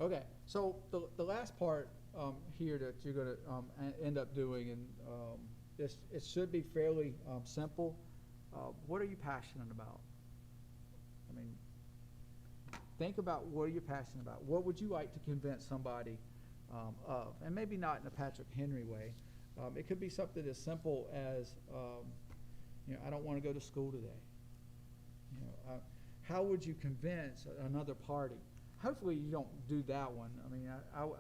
Okay, so the last part here that you're going to end up doing, and it should be fairly simple. What are you passionate about? I mean, think about what are you passionate about. What would you like to convince somebody of? And maybe not in a Patrick Henry way. It could be something as simple as, I don't want to go to school today. How would you convince another party? Hopefully you don't do that one. I mean,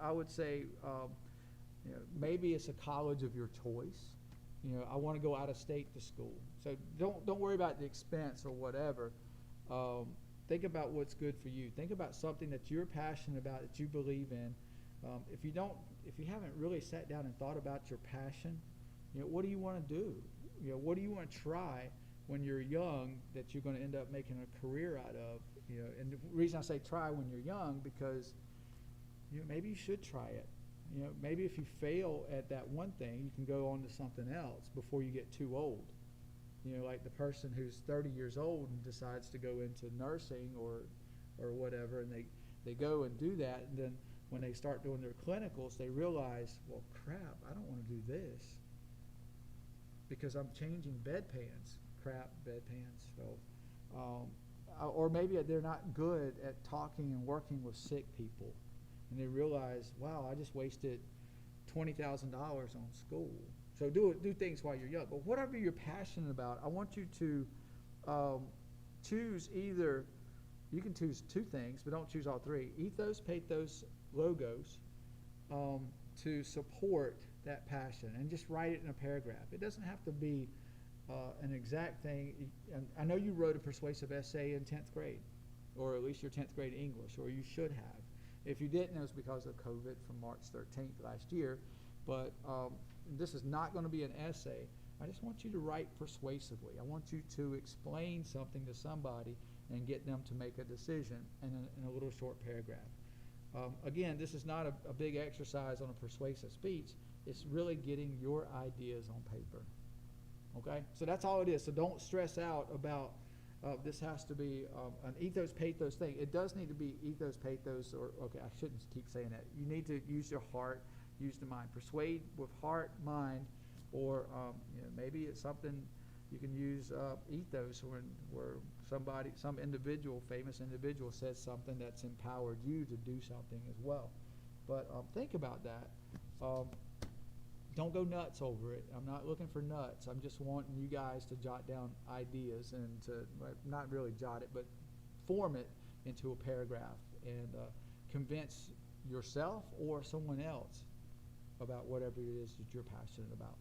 I would say maybe it's a college of your choice. I want to go out of state to school. So don't worry about the expense or whatever. Think about what's good for you. Think about something that you're passionate about, that you believe in. If you haven't really sat down and thought about your passion, what do you want to do? What do you want to try when you're young that you're going to end up making a career out of? And the reason I say try when you're young, because maybe you should try it. Maybe if you fail at that one thing, you can go on to something else before you get too old. Like the person who's 30 years old and decides to go into nursing or whatever, and they go and do that, and then when they start doing their clinicals, they realize, well, crap, I don't want to do this because I'm changing bedpans. Crap, bedpans. So, or maybe they're not good at talking and working with sick people, and they realize, wow, I just wasted $20,000 on school. So do things while you're young. But whatever you're passionate about, I want you to choose either. You can choose two things, but don't choose all three. Ethos, pathos, logos, to support that passion, and just write it in a paragraph. It doesn't have to be an exact thing. And I know you wrote a persuasive essay in 10th grade, or at least your 10th grade English, or you should have. If you didn't, it was because of COVID from March 13th last year. But this is not going to be an essay. I just want you to write persuasively. I want you to explain something to somebody and get them to make a decision in a little short paragraph. Again, this is not a big exercise on a persuasive speech. It's really getting your ideas on paper. Okay? So that's all it is. So don't stress out about this has to be an ethos, pathos thing. It does need to be ethos, pathos, or, okay, I shouldn't keep saying that. You need to use your heart, use the mind. Persuade with heart, mind, or maybe it's something you can use ethos where some individual, famous individual says something that's empowered you to do something as well. But think about that. Don't go nuts over it. I'm not looking for nuts. I'm just wanting you guys to jot down ideas and to not really jot it, but form it into a paragraph and convince yourself or someone else about whatever it is that you're passionate about.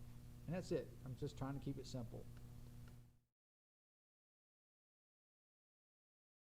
And that's it. I'm just trying to keep it simple.